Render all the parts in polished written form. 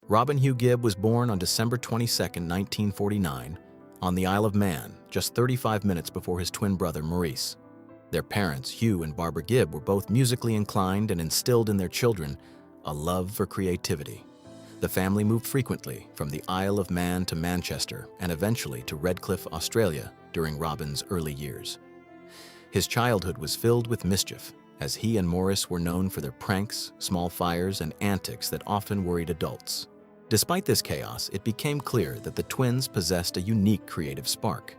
Robin Hugh Gibb was born on December 22, 1949, on the Isle of Man, just 35 minutes before his twin brother Maurice. Their parents, Hugh and Barbara Gibb, were both musically inclined and instilled in their children a love for creativity. The family moved frequently from the Isle of Man to Manchester and eventually to Redcliffe, Australia, during Robin's early years. His childhood was filled with mischief, as he and Maurice were known for their pranks, small fires, and antics that often worried adults. Despite this chaos, it became clear that the twins possessed a unique creative spark.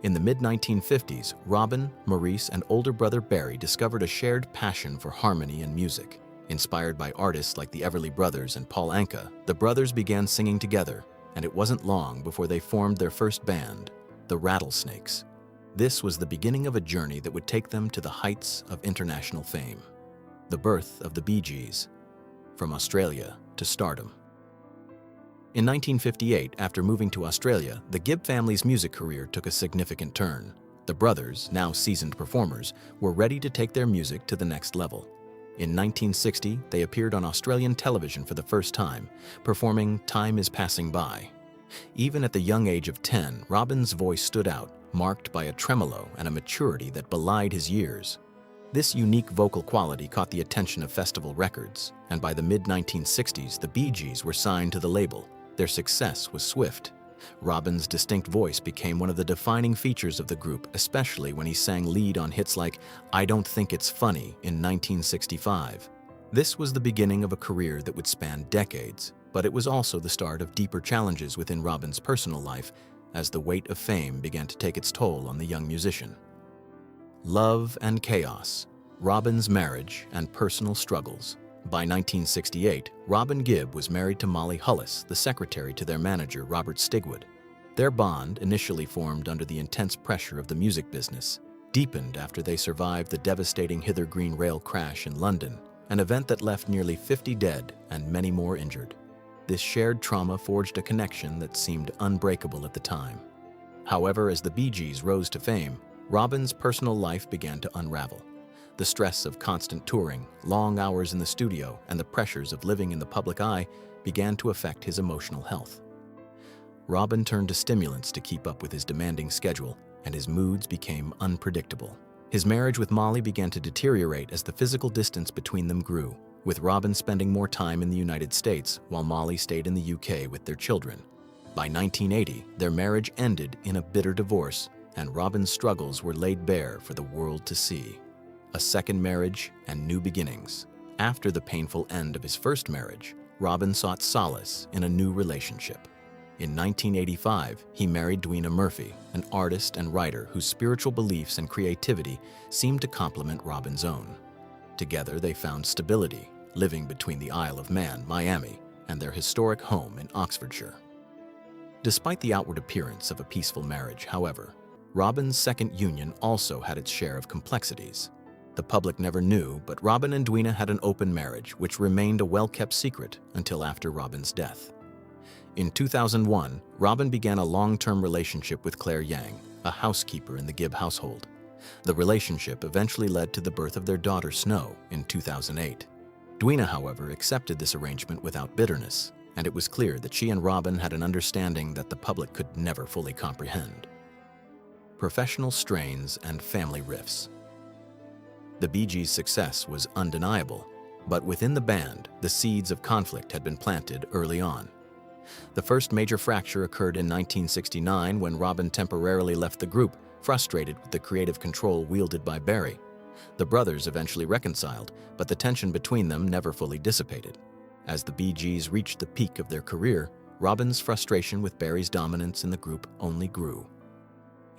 In the mid-1950s, Robin, Maurice, and older brother Barry discovered a shared passion for harmony and music. Inspired by artists like the Everly Brothers and Paul Anka, the brothers began singing together, and it wasn't long before they formed their first band, the Rattlesnakes. This was the beginning of a journey that would take them to the heights of international fame. The birth of the Bee Gees, from Australia to stardom. In 1958, after moving to Australia, the Gibb family's music career took a significant turn. The brothers, now seasoned performers, were ready to take their music to the next level. In 1960, they appeared on Australian television for the first time, performing Time Is Passing By. Even at the young age of 10, Robin's voice stood out, marked by a tremolo and a maturity that belied his years. This unique vocal quality caught the attention of Festival Records, and by the mid-1960s, the Bee Gees were signed to the label. Their success was swift. Robin's distinct voice became one of the defining features of the group, especially when he sang lead on hits like I Don't Think It's Funny in 1965. This was the beginning of a career that would span decades, but it was also the start of deeper challenges within Robin's personal life as the weight of fame began to take its toll on the young musician. Love and chaos, Robin's marriage and personal struggles. By 1968, Robin Gibb was married to Molly Hullis, the secretary to their manager, Robert Stigwood. Their bond, initially formed under the intense pressure of the music business, deepened after they survived the devastating Hither Green rail crash in London, an event that left nearly 50 dead and many more injured. This shared trauma forged a connection that seemed unbreakable at the time. However, as the Bee Gees rose to fame, Robin's personal life began to unravel. The stress of constant touring, long hours in the studio, and the pressures of living in the public eye began to affect his emotional health. Robin turned to stimulants to keep up with his demanding schedule, and his moods became unpredictable. His marriage with Molly began to deteriorate as the physical distance between them grew, with Robin spending more time in the United States while Molly stayed in the UK with their children. By 1980, their marriage ended in a bitter divorce, and Robin's struggles were laid bare for the world to see. A second marriage and new beginnings. After the painful end of his first marriage, Robin sought solace in a new relationship. In 1985, he married Dwina Murphy, an artist and writer whose spiritual beliefs and creativity seemed to complement Robin's own. Together, they found stability, living between the Isle of Man, Miami, and their historic home in Oxfordshire. Despite the outward appearance of a peaceful marriage, however, Robin's second union also had its share of complexities. The public never knew, but Robin and Dwina had an open marriage, which remained a well-kept secret until after Robin's death. In 2001, Robin began a long-term relationship with Claire Yang, a housekeeper in the Gibb household. The relationship eventually led to the birth of their daughter Snow in 2008. Dwina, however, accepted this arrangement without bitterness, and it was clear that she and Robin had an understanding that the public could never fully comprehend. Professional strains and family rifts. The Bee Gees' success was undeniable, but within the band, the seeds of conflict had been planted early on. The first major fracture occurred in 1969 when Robin temporarily left the group, frustrated with the creative control wielded by Barry. The brothers eventually reconciled, but the tension between them never fully dissipated. As the Bee Gees reached the peak of their career, Robin's frustration with Barry's dominance in the group only grew.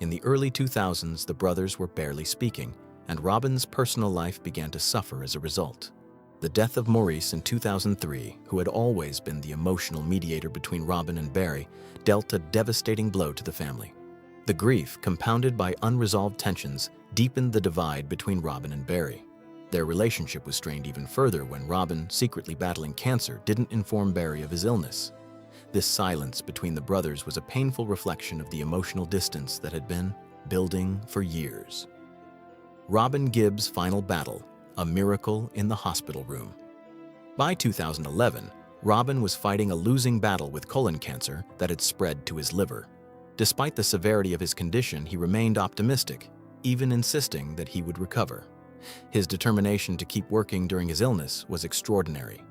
In the early 2000s, the brothers were barely speaking, and Robin's personal life began to suffer as a result. The death of Maurice in 2003, who had always been the emotional mediator between Robin and Barry, dealt a devastating blow to the family. The grief, compounded by unresolved tensions, deepened the divide between Robin and Barry. Their relationship was strained even further when Robin, secretly battling cancer, didn't inform Barry of his illness. This silence between the brothers was a painful reflection of the emotional distance that had been building for years. Robin Gibb's final battle, a miracle in the hospital room. By 2011, Robin was fighting a losing battle with colon cancer that had spread to his liver. Despite the severity of his condition, he remained optimistic, even insisting that he would recover. His determination to keep working during his illness was extraordinary.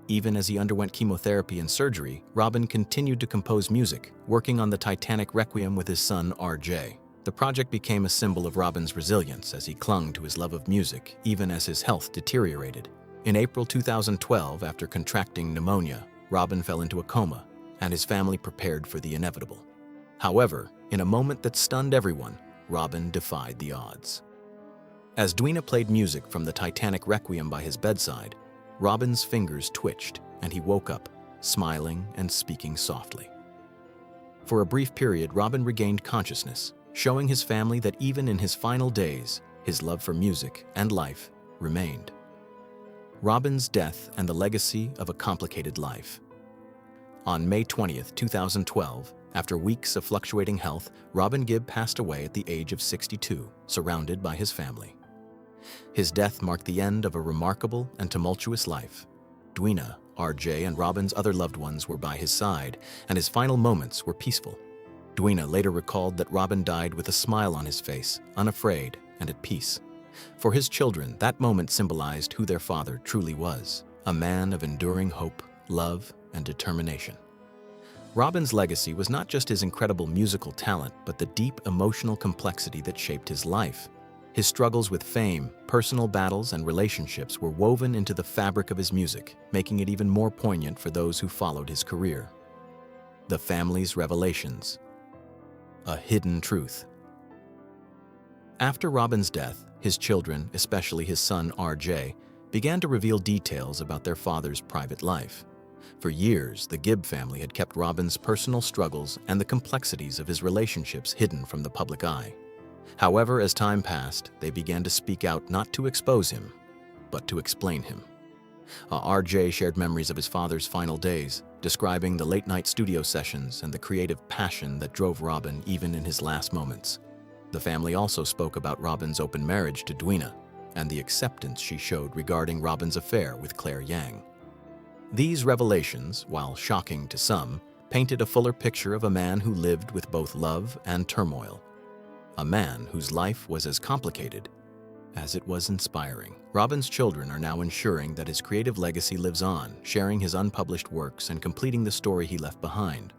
Even as he underwent chemotherapy and surgery, Robin continued to compose music, working on the Titanic Requiem with his son RJ. The project became a symbol of Robin's resilience as he clung to his love of music, even as his health deteriorated. In April 2012, after contracting pneumonia, Robin fell into a coma, and his family prepared for the inevitable. However, in a moment that stunned everyone, Robin defied the odds. As Dwina played music from the Titanic Requiem by his bedside, Robin's fingers twitched, and he woke up, smiling and speaking softly. For a brief period, Robin regained consciousness, showing his family that even in his final days, his love for music and life remained. Robin's death and the legacy of a complicated life. On May 20th, 2012, after weeks of fluctuating health, Robin Gibb passed away at the age of 62, surrounded by his family. His death marked the end of a remarkable and tumultuous life. Dwina, RJ, and Robin's other loved ones were by his side, and his final moments were peaceful. Dwina later recalled that Robin died with a smile on his face, unafraid and at peace. For his children, that moment symbolized who their father truly was, a man of enduring hope, love, and determination. Robin's legacy was not just his incredible musical talent, but the deep emotional complexity that shaped his life. His struggles with fame, personal battles, and relationships were woven into the fabric of his music, making it even more poignant for those who followed his career. The family's revelations. A hidden truth. After Robin's death, his children, especially his son RJ, began to reveal details about their father's private life. For years, the Gibb family had kept Robin's personal struggles and the complexities of his relationships hidden from the public eye. However, as time passed, they began to speak out not to expose him, but to explain him. RJ shared memories of his father's final days, describing the late-night studio sessions and the creative passion that drove Robin even in his last moments. The family also spoke about Robin's open marriage to Dwina and the acceptance she showed regarding Robin's affair with Claire Yang. These revelations, while shocking to some, painted a fuller picture of a man who lived with both love and turmoil. A man whose life was as complicated as it was inspiring. Robin's children are now ensuring that his creative legacy lives on, sharing his unpublished works and completing the story he left behind.